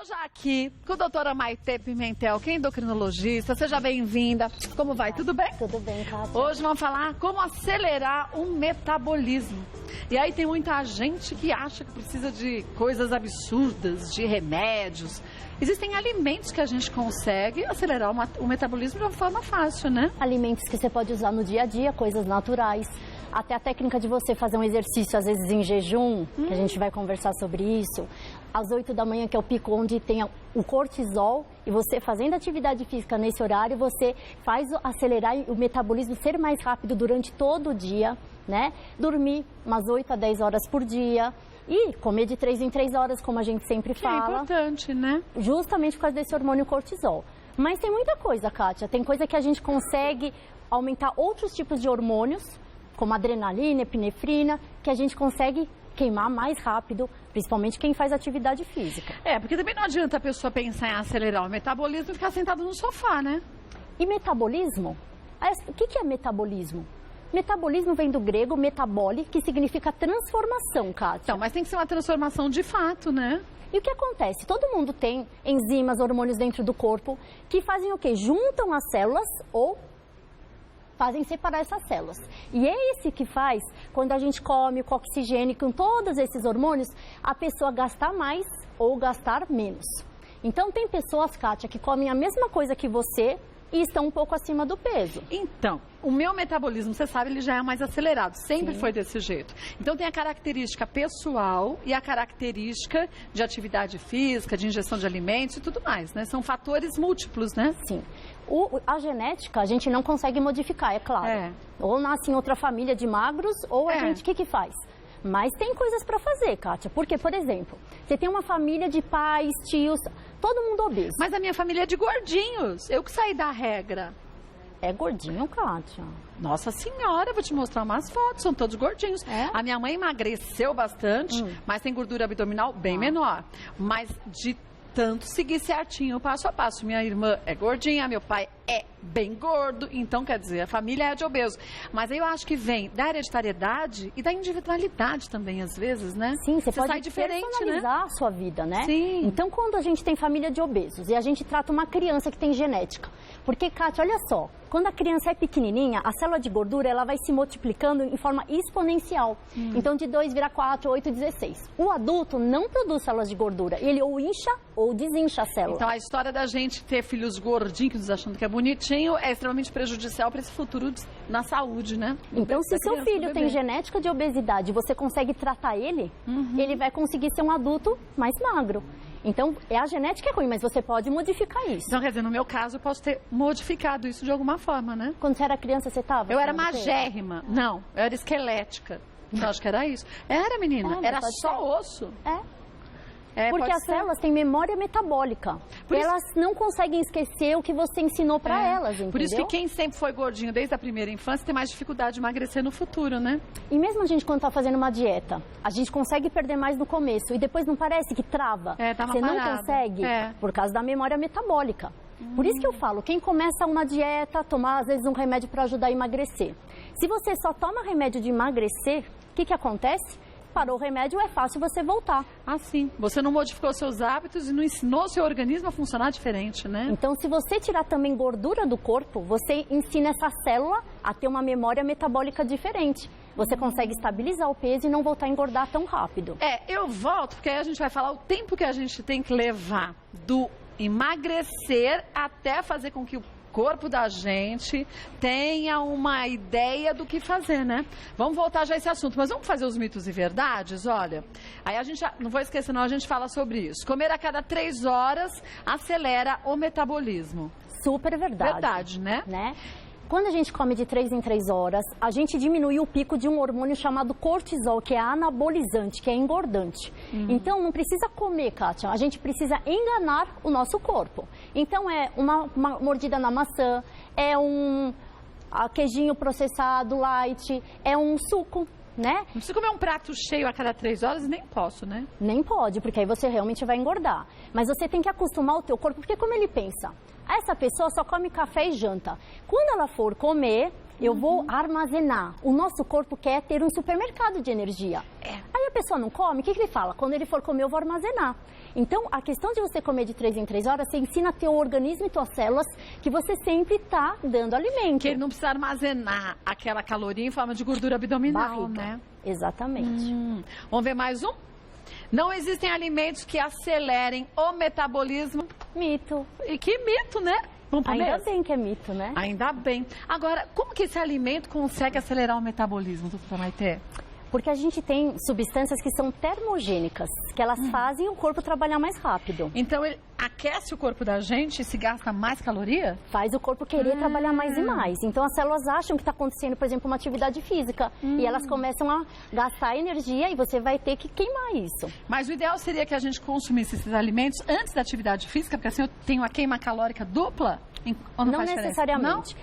Estou já aqui com a doutora Maitê Pimentel, que é endocrinologista. Seja bem-vinda. Como vai? Tudo bem? Tudo bem, Kátia. Hoje vamos falar como acelerar o metabolismo. E aí tem muita gente que acha que precisa de coisas absurdas, de remédios. Existem alimentos que a gente consegue acelerar o metabolismo de uma forma fácil, né? Alimentos que você pode usar no dia a dia, coisas naturais. Até a técnica de você fazer um exercício, às vezes em jejum, que a gente vai conversar sobre isso. Às 8 da manhã, que é o pico onde tem o cortisol, e você fazendo atividade física nesse horário, você faz acelerar o metabolismo ser mais rápido durante todo o dia, né? Dormir umas 8 a 10 horas por dia. E comer de 3 em 3 horas, como a gente sempre fala. É importante, né? Justamente por causa desse hormônio cortisol. Mas tem muita coisa, Kátia. Tem coisa que a gente consegue aumentar outros tipos de hormônios, como adrenalina, epinefrina, que a gente consegue queimar mais rápido, principalmente quem faz atividade física. É, porque também não adianta a pessoa pensar em acelerar o metabolismo e ficar sentado no sofá, né? E metabolismo? O que é metabolismo? Metabolismo vem do grego metabole, que significa transformação, Kátia. Então, mas tem que ser uma transformação de fato, né? E o que acontece? Todo mundo tem enzimas, hormônios dentro do corpo que fazem o quê? Juntam as células ou fazem separar essas células. E é esse que faz, quando a gente come com oxigênio, com todos esses hormônios, a pessoa gastar mais ou gastar menos. Então, tem pessoas, Kátia, que comem a mesma coisa que você e estão um pouco acima do peso. Então, o meu metabolismo, você sabe, ele já é mais acelerado. Sempre foi desse jeito. Então, tem a característica pessoal e a característica de atividade física, de ingestão de alimentos e tudo mais, né? São fatores múltiplos, né? Sim. A genética a gente não consegue modificar, é claro. É. Ou nasce em outra família de magros, ou a gente, o que faz? Mas tem coisas para fazer, Kátia. Porque, por exemplo, você tem uma família de pais, tios, todo mundo obeso. Mas a minha família é de gordinhos. Eu que saí da regra. É gordinho, Kátia? Nossa senhora, vou te mostrar umas fotos, são todos gordinhos. É? A minha mãe emagreceu bastante, mas tem gordura abdominal bem menor. Mas de tanto seguir certinho, passo a passo. Minha irmã é gordinha, meu pai é bem gordo, então quer dizer, a família é de obeso. Mas aí eu acho que vem da hereditariedade e da individualidade também, às vezes, né? Sim, você pode sai diferente, personalizar a sua vida, né? Sim. Então, quando a gente tem família de obesos e a gente trata uma criança que tem genética, porque, Kátia, olha só, quando a criança é pequenininha, a célula de gordura, ela vai se multiplicando em forma exponencial. Então, de 2 vira 4, 8, 16. O adulto não produz células de gordura, ele ou incha ou desincha a célula. Então, a história da gente ter filhos gordinhos, achando que é bonitinho, é extremamente prejudicial para esse futuro na saúde, né? Então, se seu filho tem genética de obesidade e você consegue tratar ele, ele vai conseguir ser um adulto mais magro. Então, a genética é ruim, mas você pode modificar isso. Então, quer dizer, no meu caso, eu posso ter modificado isso de alguma forma, né? Quando você era criança, você estava? Eu era magérrima. Não, eu era esquelética. Eu acho que era isso. Era, menina. Era só osso. Porque as células têm memória metabólica. Elas não conseguem esquecer o que você ensinou para elas, entendeu? Por isso que quem sempre foi gordinho desde a primeira infância tem mais dificuldade de emagrecer no futuro, né? E mesmo a gente quando está fazendo uma dieta, a gente consegue perder mais no começo e depois não parece que trava? Dá uma você parada. não consegue por causa da memória metabólica. Por isso que eu falo, quem começa uma dieta, tomar às vezes um remédio para ajudar a emagrecer. Se você só toma remédio de emagrecer, o que acontece? Parou o remédio, é fácil você voltar. Ah, sim. Você não modificou seus hábitos e não ensinou seu organismo a funcionar diferente, né? Então, se você tirar também gordura do corpo, você ensina essa célula a ter uma memória metabólica diferente. Você consegue estabilizar o peso e não voltar a engordar tão rápido. Eu volto, porque aí a gente vai falar o tempo que a gente tem que levar do emagrecer até fazer com que o corpo da gente tenha uma ideia do que fazer, né? Vamos voltar já a esse assunto, mas vamos fazer os mitos e verdades? Olha, aí a gente, não vou esquecer não, a gente fala sobre isso. Comer a cada 3 horas acelera o metabolismo. Super verdade. Verdade, né? Quando a gente come de 3 em 3 horas, a gente diminui o pico de um hormônio chamado cortisol, que é anabolizante, que é engordante. Então, não precisa comer, Kátia, a gente precisa enganar o nosso corpo. Então, é uma mordida na maçã, é um queijinho processado, light, é um suco, né? Não precisa comer um prato cheio a cada 3 horas, nem posso, né? Nem pode, porque aí você realmente vai engordar. Mas você tem que acostumar o teu corpo, porque como ele pensa? Essa pessoa só come café e janta. Quando ela for comer, Eu vou armazenar. O nosso corpo quer ter um supermercado de energia. Aí a pessoa não come, o que ele fala? Quando ele for comer, eu vou armazenar. Então, a questão de você comer de 3 em 3 horas, você ensina teu organismo e tuas células que você sempre está dando alimento. Que ele não precisa armazenar aquela caloria em forma de gordura abdominal, Barriga. né? Exatamente. Vamos ver mais um? Não existem alimentos que acelerem o metabolismo. Mito. E que mito, né? Vamos pro Ainda mês? bem que é mito, né? Ainda bem. Agora, como que esse alimento consegue acelerar o metabolismo, doutora Maitê? Porque a gente tem substâncias que são termogênicas, que elas fazem o corpo trabalhar mais rápido. Então, ele aquece o corpo da gente e se gasta mais caloria? Faz o corpo querer trabalhar mais e mais. Então, as células acham que está acontecendo, por exemplo, uma atividade física. E elas começam a gastar energia e você vai ter que queimar isso. Mas o ideal seria que a gente consumisse esses alimentos antes da atividade física, porque assim eu tenho a queima calórica dupla? Ou não faz diferença? Necessariamente.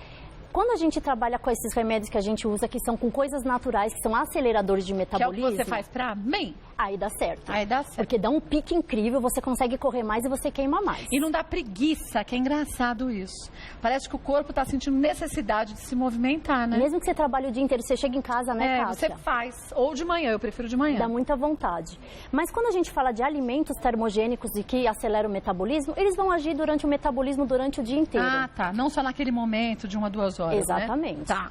Quando a gente trabalha com esses remédios que a gente usa, que são com coisas naturais, que são aceleradores de Que é o metabolismo, que você faz pra mim? aí dá certo. Aí dá certo. Porque dá um pique incrível, você consegue correr mais e você queima mais. E não dá preguiça, que é engraçado isso. Parece que o corpo está sentindo necessidade de se movimentar, né? Mesmo que você trabalhe o dia inteiro, você chega em casa, né, Kátia? Você faz. Ou de manhã, eu prefiro de manhã. Dá muita vontade. Mas quando a gente fala de alimentos termogênicos e que aceleram o metabolismo, eles vão agir durante o metabolismo durante o dia inteiro. Ah, tá. Não só naquele momento de 1 a 2 horas, Exatamente. Né? Tá.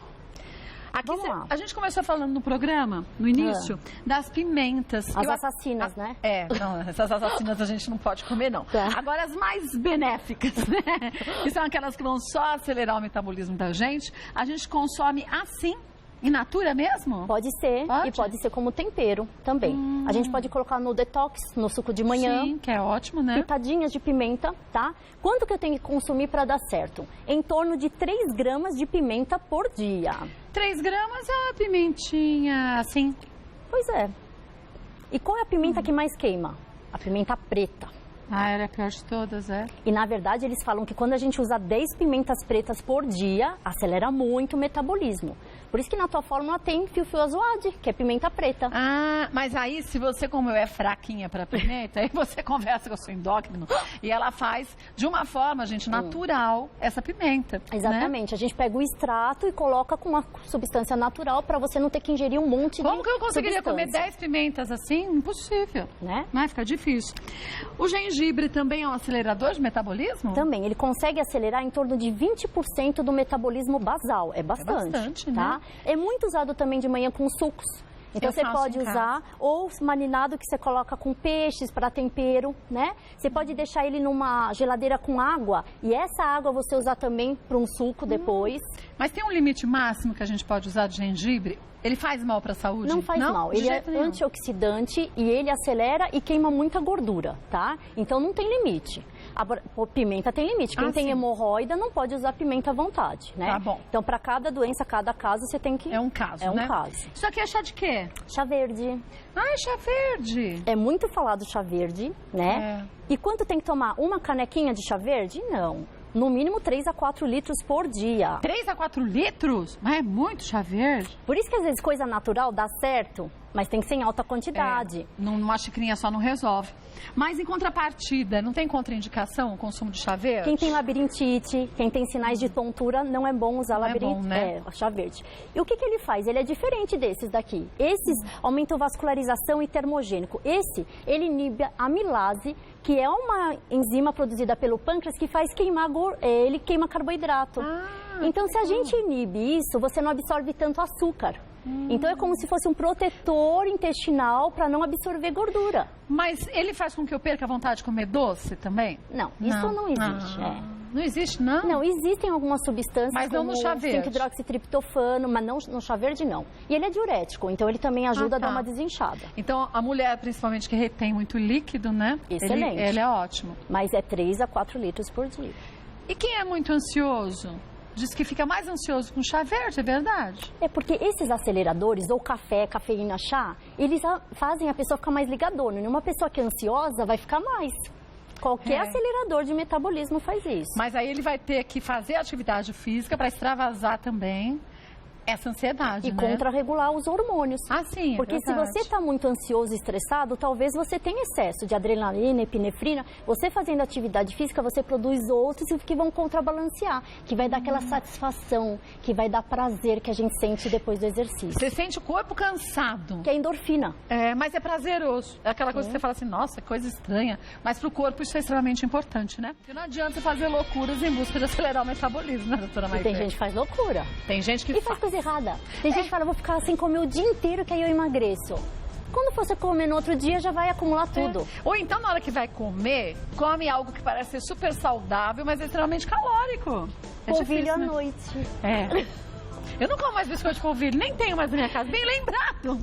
Aqui Vamos lá. a gente começou falando no programa, no início, das pimentas. As assassinas, né? Não, essas assassinas a gente não pode comer, não. Tá. Agora, as mais benéficas, né? Que são aquelas que vão só acelerar o metabolismo da gente, a gente consome assim, in natura mesmo? Pode ser, Pode? e pode ser como tempero também. A gente pode colocar no detox, no suco de manhã. Sim, que é ótimo, né? Pitadinhas de pimenta, tá? Quanto que eu tenho que consumir para dar certo? Em torno de 3 gramas de pimenta por dia. 3 gramas é a pimentinha, assim. Pois é. E qual é a pimenta que mais queima? A pimenta preta. Ah, ela é a pior de todas, é? E na verdade eles falam que quando a gente usa 10 pimentas pretas por dia, acelera muito o metabolismo. Por isso que na tua fórmula tem fio-fio azoade, que é pimenta preta. Ah, mas aí se você, como eu, é fraquinha para pimenta, aí você conversa com o seu endócrino e ela faz de uma forma, gente, natural essa pimenta. Exatamente. Né? A gente pega o extrato e coloca com uma substância natural para você não ter que ingerir um monte de Como que eu conseguiria comer substância, 10 pimentas assim? Impossível. né? Né? Fica difícil. O gengibre também é um acelerador de metabolismo? Também, ele consegue acelerar em torno de 20% do metabolismo basal. É bastante, bastante, tá? né? É muito usado também de manhã com sucos. Então Eu você faço pode em usar ou marinado que você coloca com peixes para tempero, né? Você pode deixar ele numa geladeira com água e essa água você usar também para um suco depois. Mas tem um limite máximo que a gente pode usar de gengibre? Ele faz mal para a saúde? Não faz mal, De ele é jeito nenhum. antioxidante e ele acelera e queima muita gordura, tá? Então não tem limite. Pimenta tem limite. Quem tem sim. hemorroida não pode usar pimenta à vontade, né? Tá bom. Então para cada doença, cada caso, você tem que... É um caso, É um né? caso. Isso aqui é chá de quê? Chá verde. Ah, é chá verde. É muito falado chá verde, né? E quanto tem que tomar? Uma canequinha de chá verde? Não. No mínimo 3 a 4 litros por dia. 3 a 4 litros? Mas é muito chá verde. Por isso que às vezes coisa natural dá certo, mas tem que ser em alta quantidade. Uma xicrinha só não resolve. Mas em contrapartida, não tem contraindicação o consumo de chá verde? Quem tem labirintite, quem tem sinais de tontura, não é bom usar Não é labirintite. bom, né? Chá verde. E o que ele faz? Ele é diferente desses daqui. Esses aumentam vascularização e termogênico. Esse, ele inibe a amilase, que é uma enzima produzida pelo pâncreas que faz queimar, ele queima carboidrato. Então, se a gente inibe isso, você não absorve tanto açúcar. Então, é como se fosse um protetor intestinal para não absorver gordura. Mas ele faz com que eu perca a vontade de comer doce também? Não, isso não existe. Não existe, não? Não, existem algumas substâncias Mas não como no chá verde. 5-hidroxitriptofano, mas não no chá verde não. E ele é diurético, então ele também ajuda a dar uma desinchada. Então, a mulher, principalmente, que retém muito líquido, né? Excelente. Ele é ótimo. Mas é 3 a 4 litros por dia. E quem é muito ansioso? Diz que fica mais ansioso com chá verde, é verdade? É porque esses aceleradores, ou café, cafeína, chá, eles fazem a pessoa ficar mais ligadona. E uma pessoa que é ansiosa vai ficar mais. Qualquer acelerador de metabolismo faz isso. Mas aí ele vai ter que fazer atividade física para extravasar também essa ansiedade, e contra-regular os hormônios. Ah, sim, porque se você está muito ansioso e estressado, talvez você tenha excesso de adrenalina, epinefrina. Você fazendo atividade física, você produz outros que vão contrabalancear, que vai dar aquela satisfação, que vai dar prazer que a gente sente depois do exercício. Você sente o corpo cansado. Que é endorfina. Mas é prazeroso. É aquela coisa que você fala assim, nossa, coisa estranha. Mas para o corpo isso é extremamente importante, né? Porque não adianta fazer loucuras em busca de acelerar o metabolismo, né, doutora Maite? E tem gente que faz loucura. Tem gente que faz coisa errada. Tem gente que fala, vou ficar sem comer o dia inteiro que aí eu emagreço. Quando você comer no outro dia, já vai acumular tudo. Ou então, na hora que vai comer, come algo que parece ser super saudável, mas é extremamente calórico. Polvilho à noite. Eu não como mais biscoito de polvilho, nem tenho mais na minha casa, bem lembrado.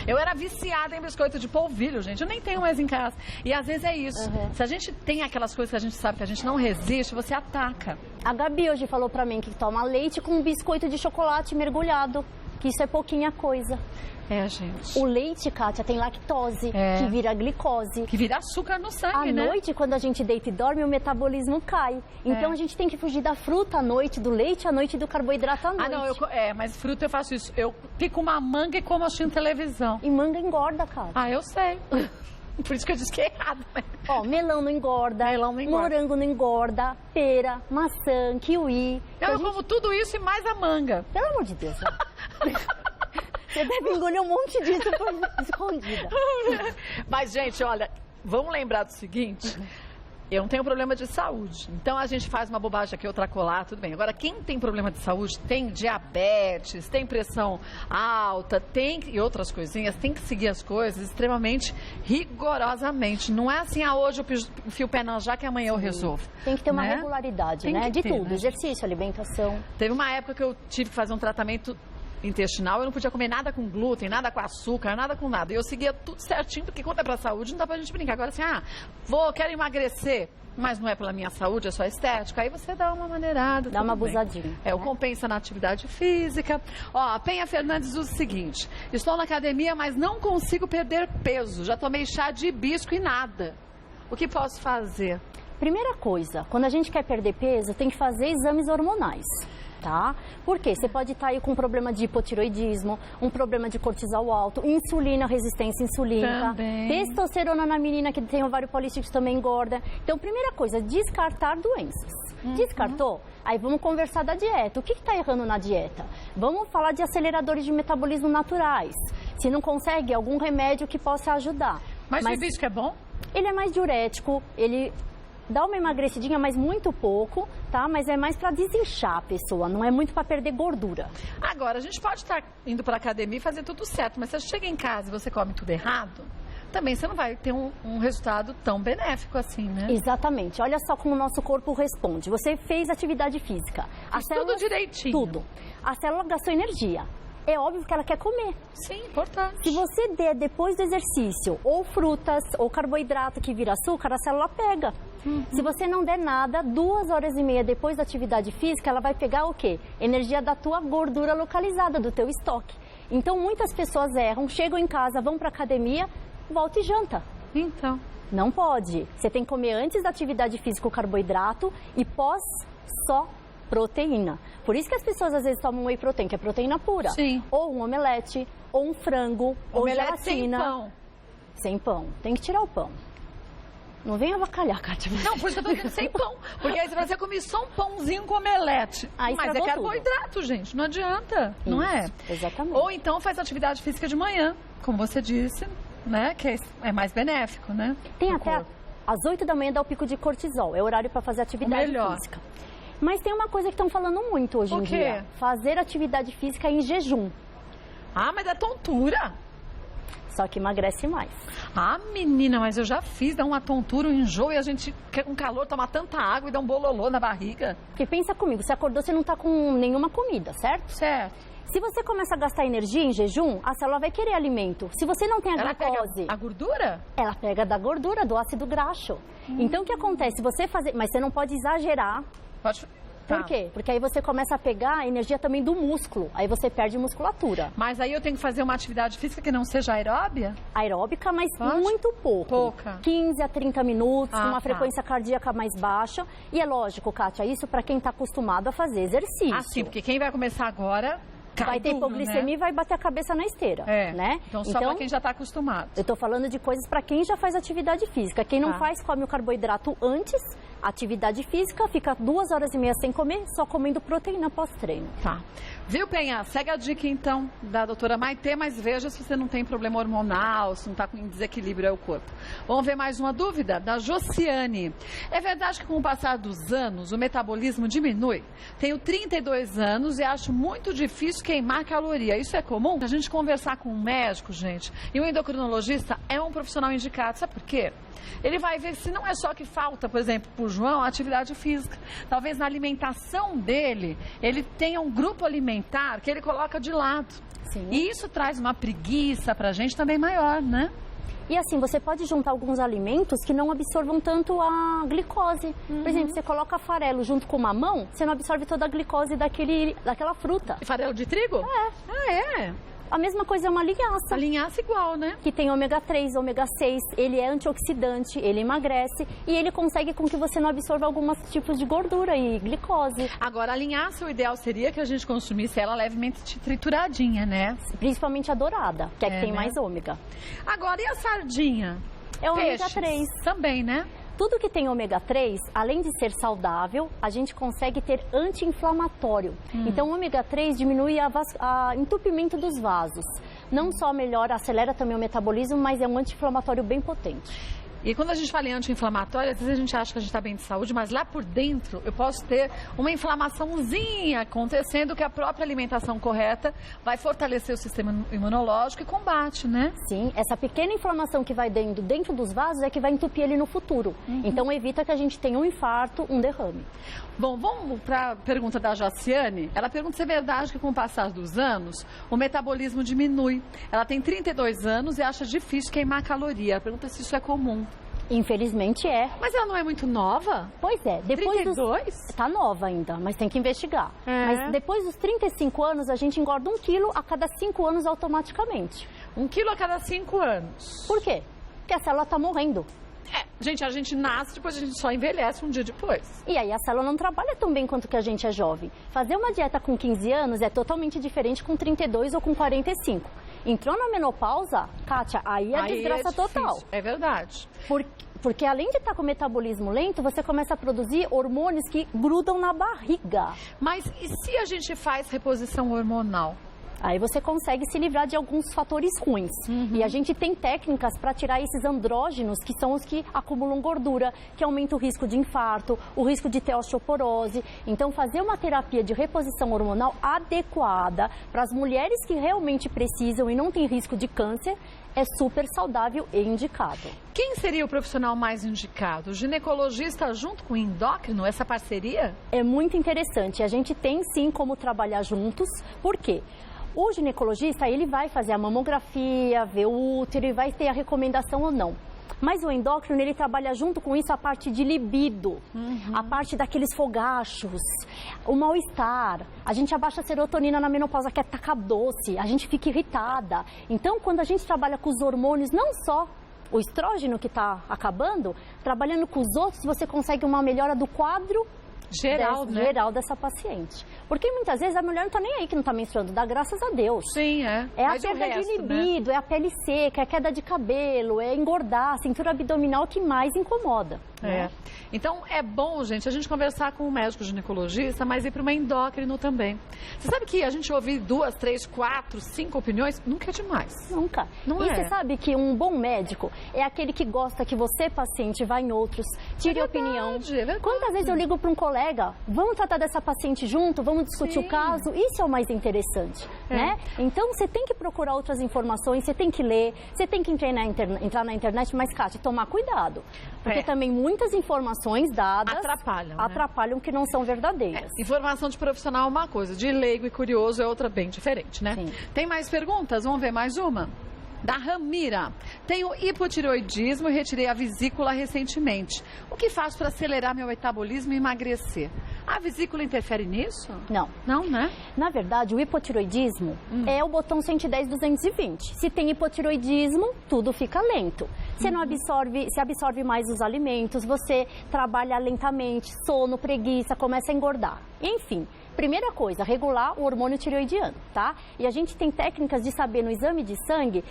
Eu era viciada em biscoito de polvilho, gente, eu nem tenho mais em casa. E às vezes é isso, se a gente tem aquelas coisas que a gente sabe que a gente não resiste, você ataca. A Gabi hoje falou pra mim que toma leite com um biscoito de chocolate mergulhado, que isso é pouquinha coisa. Gente. O leite, Kátia, tem lactose, que vira glicose. Que vira açúcar no sangue, né? À noite, quando a gente deita e dorme, o metabolismo cai. Então, a gente tem que fugir da fruta à noite, do leite à noite e do carboidrato à noite. Mas fruta eu faço isso. Eu pico uma manga e como assistindo televisão. E manga engorda, Kátia. Eu sei. Por isso que eu disse que é errado. Melão não engorda, morango não engorda, pera, maçã, kiwi. Eu como tudo isso e mais a manga. Pelo amor de Deus. Você deve engolir um monte disso escondida. Mas, gente, olha, vamos lembrar do seguinte. Eu não tenho problema de saúde. Então, a gente faz uma bobagem aqui, outra colar, tudo bem. Agora, quem tem problema de saúde, tem diabetes, tem pressão alta, e outras coisinhas, tem que seguir as coisas extremamente rigorosamente. Não é assim, hoje eu enfio o pé na jaca e amanhã eu resolvo. Tem que ter uma regularidade, né? De tudo, exercício, alimentação. Teve uma época que eu tive que fazer um tratamento intestinal, eu não podia comer nada com glúten, nada com açúcar, nada com nada. E eu seguia tudo certinho, porque quando é pra saúde, não dá pra gente brincar. Agora assim, quero emagrecer, mas não é pela minha saúde, é só estética. Aí você dá uma maneirada. Dá uma abusadinha. O compensa na atividade física. A Penha Fernandes diz o seguinte: estou na academia, mas não consigo perder peso. Já tomei chá de hibisco e nada. O que posso fazer? Primeira coisa, quando a gente quer perder peso, tem que fazer exames hormonais. Tá? Por quê? Você pode estar aí com um problema de hipotiroidismo, um problema de cortisol alto, insulina, resistência insulínica, também. Testosterona na menina que tem ovário policístico também engorda. Então, primeira coisa, descartar doenças. Descartou? Aí vamos conversar da dieta. O que está errando na dieta? Vamos falar de aceleradores de metabolismo naturais. Se não consegue, algum remédio que possa ajudar. Mas o hibisco é bom? Ele é mais diurético, ele dá uma emagrecidinha, mas muito pouco, tá? Mas é mais para desinchar a pessoa, não é muito para perder gordura. Agora, a gente pode estar indo para academia e fazer tudo certo, mas se você chega em casa e você come tudo errado, também você não vai ter um resultado tão benéfico assim, né? Exatamente. Olha só como o nosso corpo responde. Você fez atividade física. Tudo direitinho. Tudo. A célula gastou energia. É óbvio que ela quer comer. Sim, importante. Se você der depois do exercício ou frutas ou carboidrato que vira açúcar, a célula pega. Se você não der nada, 2h30 depois da atividade física, ela vai pegar o quê? Energia da tua gordura localizada, do teu estoque. Então, muitas pessoas erram, chegam em casa, vão para academia, volta e janta. Então. Não pode. Você tem que comer antes da atividade física o carboidrato e pós só proteína. Por isso que as pessoas às vezes tomam whey protein, que é proteína pura. Sim. Ou um omelete, ou um frango, ou gelatina. Sem pão. Sem pão. Tem que tirar o pão. Não vem avacalhar, Kátia. Não, por isso que eu tô dizendo sem pão. Porque aí você comer só um pãozinho com omelete. Aí mas é carboidrato, tudo. Gente. Não adianta. Isso, não é? Exatamente. Ou então faz atividade física de manhã, como você disse, né? Que é mais benéfico, né? Tem até às 8 da manhã dá o pico de cortisol. É o horário para fazer atividade física. Mas tem uma coisa que estão falando muito hoje em dia. Fazer atividade física em jejum. Mas dá tontura. Só que emagrece mais. Menina, mas eu já fiz, dá uma tontura, um enjoo e a gente quer com calor tomar tanta água e dá um bololô na barriga. Porque pensa comigo, você acordou, você não tá com nenhuma comida, certo? Certo. Se você começa a gastar energia em jejum, a célula vai querer alimento. Se você não tem a glicose... Pega a gordura? Ela pega da gordura, do ácido graxo. Então, o que acontece? Você fazer... Mas você não pode exagerar. Pode... Por quê? Porque aí você começa a pegar a energia também do músculo. Aí você perde musculatura. Mas aí eu tenho que fazer uma atividade física que não seja aeróbia? Aeróbica, mas muito pouco. Pouca. 15 a 30 minutos, com uma frequência cardíaca mais baixa. E é lógico, Kátia, isso para quem está acostumado a fazer exercício. Sim, porque quem vai começar agora... vai ter hipoglicemia, né? E vai bater a cabeça na esteira, né? Então, só para quem já está acostumado. Eu estou falando de coisas para quem já faz atividade física. Quem não faz, come o carboidrato antes, atividade física, fica 2 horas e meia sem comer, só comendo proteína pós-treino. Tá. Viu, Penha? Segue a dica, então, da doutora Maitê, mas veja se você não tem problema hormonal, se não está com desequilíbrio ao corpo. Vamos ver mais uma dúvida? Da Josiane. É verdade que com o passar dos anos, o metabolismo diminui? Tenho 32 anos e acho muito difícil queimar caloria. Isso é comum? A gente conversar com um médico, gente, e um endocrinologista é um profissional indicado. Sabe por quê? Ele vai ver se não é só que falta, por exemplo, para o João, a atividade física. Talvez na alimentação dele, ele tenha um grupo alimentar que ele coloca de lado. Sim. E isso traz uma preguiça para a gente também maior, né? E assim, você pode juntar alguns alimentos que não absorvam tanto a glicose. Por exemplo, você coloca farelo junto com mamão, você não absorve toda a glicose daquela fruta. E farelo de trigo? É. Ah, é? A mesma coisa é uma linhaça. A linhaça igual, né? Que tem ômega 3, ômega 6, ele é antioxidante, ele emagrece e ele consegue com que você não absorva alguns tipos de gordura e glicose. Agora, a linhaça, o ideal seria que a gente consumisse ela levemente trituradinha, né? Principalmente a dourada, que é que tem mais ômega. Agora, e a sardinha? É ômega 3. Também, né? Tudo que tem ômega 3, além de ser saudável, a gente consegue ter anti-inflamatório. Então, o ômega 3 diminui o entupimento dos vasos. Não só melhora, acelera também o metabolismo, mas é um anti-inflamatório bem potente. E quando a gente fala em anti-inflamatório, às vezes a gente acha que a gente está bem de saúde, mas lá por dentro eu posso ter uma inflamaçãozinha acontecendo que a própria alimentação correta vai fortalecer o sistema imunológico e combate, né? Sim, essa pequena inflamação que vai dentro dos vasos é que vai entupir ele no futuro. Então evita que a gente tenha um infarto, um derrame. Bom, vamos para a pergunta da Jaciane. Ela pergunta se é verdade que com o passar dos anos o metabolismo diminui. Ela tem 32 anos e acha difícil queimar caloria. Ela pergunta se isso é comum. Infelizmente é. Mas ela não é muito nova? Pois é. Depois 32? Tá nova ainda, mas tem que investigar. Mas depois dos 35 anos, a gente engorda 1 quilo a cada 5 anos automaticamente. 1 quilo a cada 5 anos. Por quê? Porque a célula tá morrendo. Gente, a gente nasce, depois a gente só envelhece um dia depois. E aí a célula não trabalha tão bem quanto que a gente é jovem. Fazer uma dieta com 15 anos é totalmente diferente com 32 ou com 45. Entrou na menopausa, Kátia, aí é desgraça total. É verdade. Porque além de estar com o metabolismo lento, você começa a produzir hormônios que grudam na barriga. Mas e se a gente faz reposição hormonal? Aí você consegue se livrar de alguns fatores ruins. E a gente tem técnicas para tirar esses andrógenos, que são os que acumulam gordura, que aumenta o risco de infarto, o risco de ter osteoporose. Então, fazer uma terapia de reposição hormonal adequada para as mulheres que realmente precisam e não tem risco de câncer é super saudável e indicado. Quem seria o profissional mais indicado? O ginecologista junto com o endócrino, essa parceria? É muito interessante. A gente tem sim como trabalhar juntos. Por quê? O ginecologista, ele vai fazer a mamografia, ver o útero e vai ter a recomendação ou não. Mas o endócrino, ele trabalha junto com isso a parte de libido, a parte daqueles fogachos, o mal-estar. A gente abaixa a serotonina na menopausa, quer tacar doce, a gente fica irritada. Então, quando a gente trabalha com os hormônios, não só o estrógeno que está acabando, trabalhando com os outros, você consegue uma melhora do quadro geral dessa paciente. Porque muitas vezes a mulher não está nem aí que não está menstruando, dá graças a Deus. Sim, é. É a perda de libido, é a pele seca, é a queda de cabelo, é engordar, a cintura abdominal que mais incomoda. Né? Então é bom, gente, a gente conversar com um médico ginecologista, mas ir para uma endócrino também. Você sabe que a gente ouvir 2, 3, 4, 5 opiniões nunca é demais. Nunca. E você sabe que um bom médico é aquele que gosta que você, paciente, vá em outros, tire opinião. Quantas vezes eu ligo para um colega, vamos tratar dessa paciente junto, vamos discutir o caso, isso é o mais interessante, né? Então você tem que procurar outras informações, você tem que ler, você tem que entrar na internet, mas, Kátia, tomar cuidado, porque também muitas informações dadas atrapalham que não são verdadeiras. Informação de profissional é uma coisa, de leigo e curioso é outra bem diferente, né? Sim. Tem mais perguntas? Vamos ver mais uma? Da Ramira. Tenho hipotireoidismo e retirei a vesícula recentemente. O que faço para acelerar meu metabolismo e emagrecer? A vesícula interfere nisso? Não. Não, né? Na verdade, o hipotireoidismo é o botão 110, 220. Se tem hipotireoidismo, tudo fica lento. Você não absorve, se absorve mais os alimentos, você trabalha lentamente, sono, preguiça, começa a engordar. Enfim, primeira coisa, regular o hormônio tireoidiano, tá? E a gente tem técnicas de saber no exame de sangue,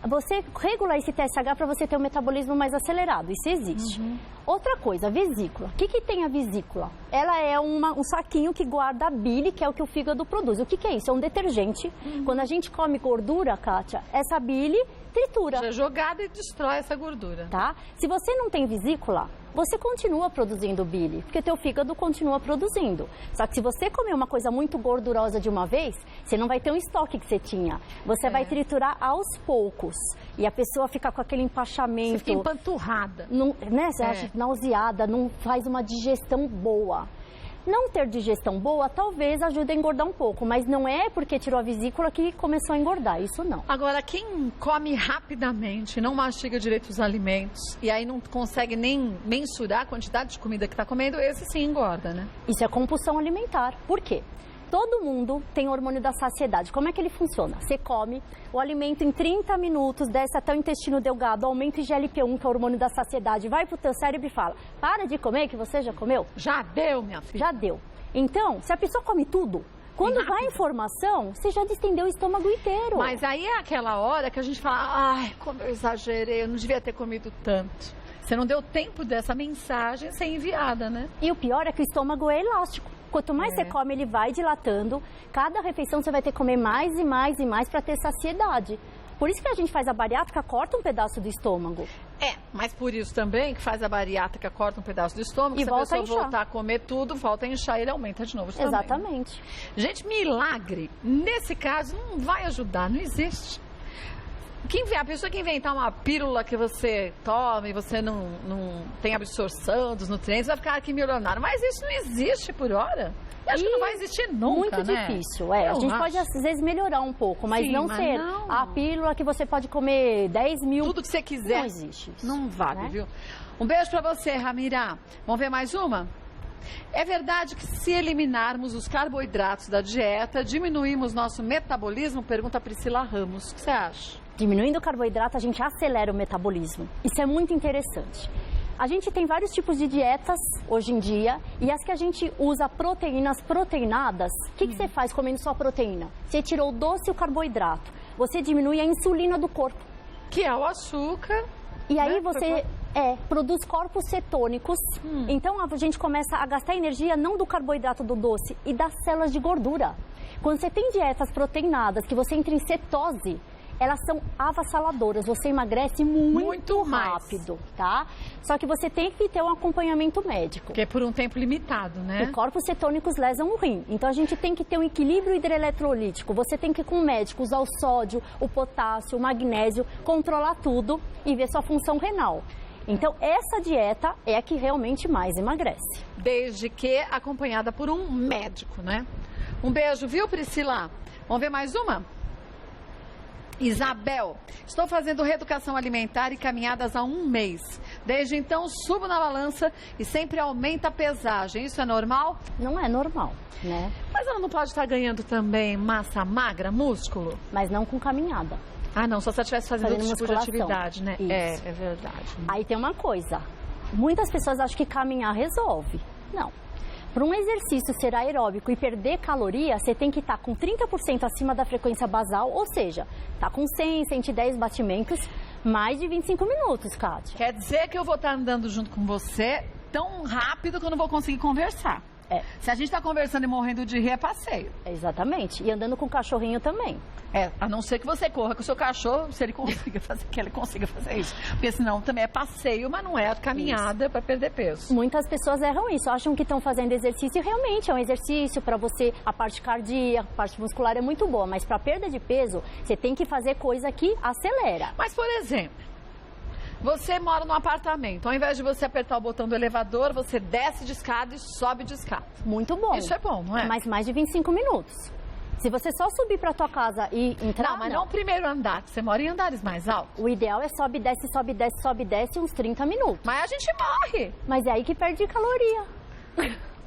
você regular esse TSH para você ter um metabolismo mais acelerado, isso existe. Outra coisa, vesícula. O que tem a vesícula? Ela é um saquinho que guarda a bile, que é o que o fígado produz. O que é isso? É um detergente. Quando a gente come gordura, Kátia, essa bile tritura. Já é jogada e destrói essa gordura. Tá? Se você não tem vesícula, você continua produzindo bile, porque teu fígado continua produzindo. Só que se você comer uma coisa muito gordurosa de uma vez, você não vai ter um estoque que você tinha. Você vai triturar aos poucos. E a pessoa fica com aquele empachamento. Você fica empanturrada. Não, né? Você acha nauseada, não faz uma digestão boa. Não ter digestão boa talvez ajude a engordar um pouco, mas não é porque tirou a vesícula que começou a engordar, isso não. Agora, quem come rapidamente, não mastiga direito os alimentos e aí não consegue nem mensurar a quantidade de comida que está comendo, esse sim engorda, né? Isso é compulsão alimentar. Por quê? Todo mundo tem hormônio da saciedade. Como é que ele funciona? Você come o alimento em 30 minutos, desce até o intestino delgado, aumenta o GLP-1, que é o hormônio da saciedade, vai pro teu cérebro e fala, para de comer que você já comeu? Já deu, minha filha. Já deu. Então, se a pessoa come tudo, quando vai a informação, você já distendeu o estômago inteiro. Mas aí é aquela hora que a gente fala, ai, como eu exagerei, eu não devia ter comido tanto. Você não deu tempo dessa mensagem ser enviada, né? E o pior é que o estômago é elástico. Quanto mais você come, ele vai dilatando. Cada refeição você vai ter que comer mais e mais e mais para ter saciedade. Por isso que a gente faz a bariátrica, corta um pedaço do estômago. Mas por isso também que faz a bariátrica, corta um pedaço do estômago, e se a pessoa voltar a comer tudo, volta a inchar e ele aumenta de novo. Exatamente. Também. Gente, milagre, nesse caso, não vai ajudar, não existe. A pessoa que inventar uma pílula que você toma e você não tem absorção dos nutrientes vai ficar aqui milionário. Mas isso não existe por hora. Eu acho que não vai existir nunca, muito difícil, A gente pode, às vezes, melhorar um pouco, mas não ser a pílula que você pode comer 10 mil... Tudo que você quiser. Não existe isso. Não vale, viu? Um beijo pra você, Ramira. Vamos ver mais uma? É verdade que se eliminarmos os carboidratos da dieta, diminuímos nosso metabolismo? Pergunta a Priscila Ramos. O que você acha? Diminuindo o carboidrato, a gente acelera o metabolismo. Isso é muito interessante. A gente tem vários tipos de dietas hoje em dia e as que a gente usa proteínas proteinadas, o que você faz comendo só proteína? Você tirou o doce e o carboidrato. Você diminui a insulina do corpo. Que é o açúcar. E aí você produz corpos cetônicos. Então a gente começa a gastar energia não do carboidrato do doce e das células de gordura. Quando você tem dietas proteinadas, que você entra em cetose, elas são avassaladoras, você emagrece muito rápido, tá? Só que você tem que ter um acompanhamento médico. Que é por um tempo limitado, né? E corpos cetônicos lesam o rim. Então a gente tem que ter um equilíbrio hidroeletrolítico. Você tem que ir com o médico usar o sódio, o potássio, o magnésio, controlar tudo e ver sua função renal. Então essa dieta é a que realmente mais emagrece. Desde que acompanhada por um médico, né? Um beijo, viu, Priscila? Vamos ver mais uma? Isabel, estou fazendo reeducação alimentar e caminhadas há 1 mês. Desde então, subo na balança e sempre aumenta a pesagem. Isso é normal? Não é normal, né? Mas ela não pode estar ganhando também massa magra, músculo? Mas não com caminhada. Ah, não, só se ela estivesse fazendo outro tipo de atividade, né? Isso. É verdade. Aí tem uma coisa, muitas pessoas acham que caminhar resolve. Não. Para um exercício ser aeróbico e perder caloria, você tem que estar com 30% acima da frequência basal, ou seja, tá com 100, 110 batimentos, mais de 25 minutos, Kátia. Quer dizer que eu vou estar andando junto com você tão rápido que eu não vou conseguir conversar. Se a gente está conversando e morrendo de rir, é passeio. Exatamente. E andando com o cachorrinho também. A não ser que você corra com o seu cachorro, se ele consiga fazer, que ele consiga fazer isso. Porque senão também é passeio, mas não é a caminhada para perder peso. Muitas pessoas erram isso, acham que estão fazendo exercício e realmente é um exercício para você, a parte cardíaca, a parte muscular é muito boa, mas para perda de peso, você tem que fazer coisa que acelera. Mas, por exemplo, você mora num apartamento, ao invés de você apertar o botão do elevador, você desce de escada e sobe de escada. Muito bom. Isso é bom, não é? Mas mais de 25 minutos. Se você só subir para tua casa e entrar... Não, mas não o primeiro andar, você mora em andares mais altos. O ideal é sobe, desce, sobe, desce, sobe, desce uns 30 minutos. Mas a gente morre. Mas é aí que perde caloria.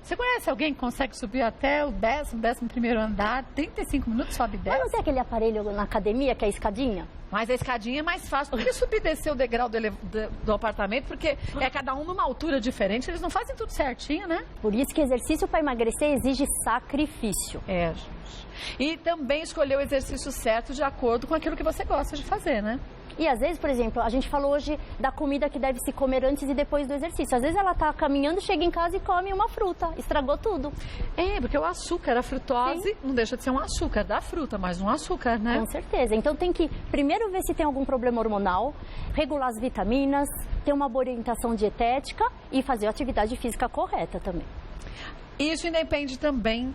Você conhece alguém que consegue subir até o 11º andar, 35 minutos, sobe e desce? Mas não tem aquele aparelho na academia que é a escadinha? Mas a escadinha é mais fácil do que subir e descer o degrau do apartamento, porque é cada um numa altura diferente, eles não fazem tudo certinho, né? Por isso que exercício para emagrecer exige sacrifício. É, gente. E também escolher o exercício certo de acordo com aquilo que você gosta de fazer, né? E às vezes, por exemplo, a gente falou hoje da comida que deve se comer antes e depois do exercício. Às vezes ela tá caminhando, chega em casa e come uma fruta, estragou tudo. É, porque o açúcar, a frutose, não deixa de ser um açúcar da fruta, mas um açúcar, né? Com certeza. Então tem que primeiro ver se tem algum problema hormonal, regular as vitaminas, ter uma boa orientação dietética e fazer a atividade física correta também. Isso independe também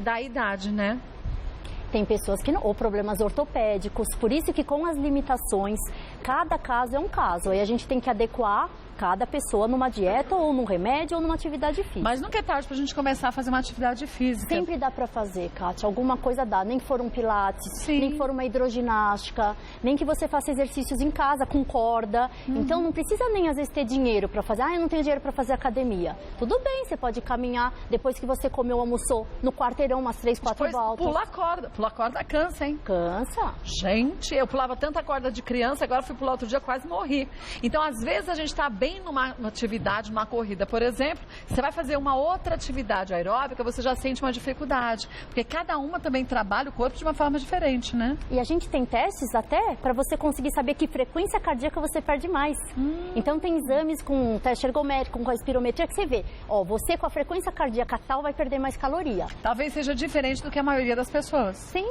da idade, né? Tem pessoas que não, ou problemas ortopédicos, por isso que com as limitações, cada caso é um caso. Aí a gente tem que adequar cada pessoa numa dieta ou num remédio ou numa atividade física. Mas nunca é tarde pra gente começar a fazer uma atividade física. Sempre dá pra fazer, Kátia, alguma coisa dá, nem que for um pilates, Sim. nem que for uma hidroginástica, nem que você faça exercícios em casa com corda. Então não precisa nem às vezes ter dinheiro pra fazer, eu não tenho dinheiro pra fazer academia. Tudo bem, você pode caminhar depois que você comeu, almoçou, no quarteirão umas 3, 4 voltas. Pular corda cansa, hein? Cansa. Gente, eu pulava tanta corda de criança, agora fui pular outro dia, quase morri. Então, às vezes, a gente está bem numa atividade, numa corrida, por exemplo, você vai fazer uma outra atividade aeróbica, você já sente uma dificuldade. Porque cada uma também trabalha o corpo de uma forma diferente, né? E a gente tem testes até para você conseguir saber que frequência cardíaca você perde mais. Então, tem exames com teste ergométrico, com a espirometria, que você vê, ó, você com a frequência cardíaca tal vai perder mais caloria. Talvez seja diferente do que a maioria das pessoas. Sim.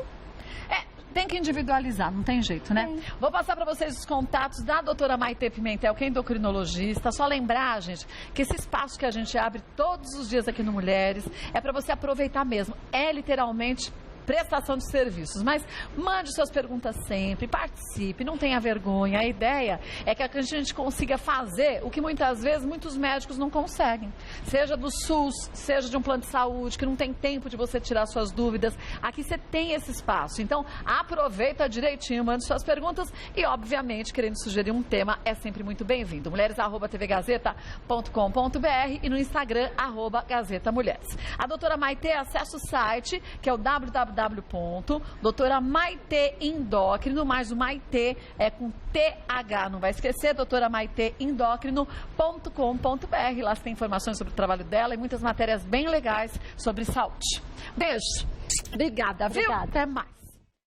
Tem que individualizar, não tem jeito, né? Vou passar para vocês os contatos da doutora Maitê Pimentel, que é endocrinologista. Só lembrar, gente, que esse espaço que a gente abre todos os dias aqui no Mulheres é para você aproveitar mesmo. É literalmente prestação de serviços, mas mande suas perguntas sempre, participe, não tenha vergonha. A ideia é que a gente consiga fazer o que muitas vezes muitos médicos não conseguem, seja do SUS, seja de um plano de saúde, que não tem tempo de você tirar suas dúvidas. Aqui você tem esse espaço, então aproveita direitinho, mande suas perguntas e, obviamente, querendo sugerir um tema, é sempre muito bem-vindo. mulheres@tvgazeta.com.br e no Instagram, @GazetaMulheres. A doutora Maitê acessa o site, que é o www.doutora Maitê Endócrino, mais o Maitê é com TH, não vai esquecer, doutora Maitê Endócrino.com.br. Lá você tem informações sobre o trabalho dela e muitas matérias bem legais sobre saúde. Beijo. Obrigada, viu? Obrigada. Até mais.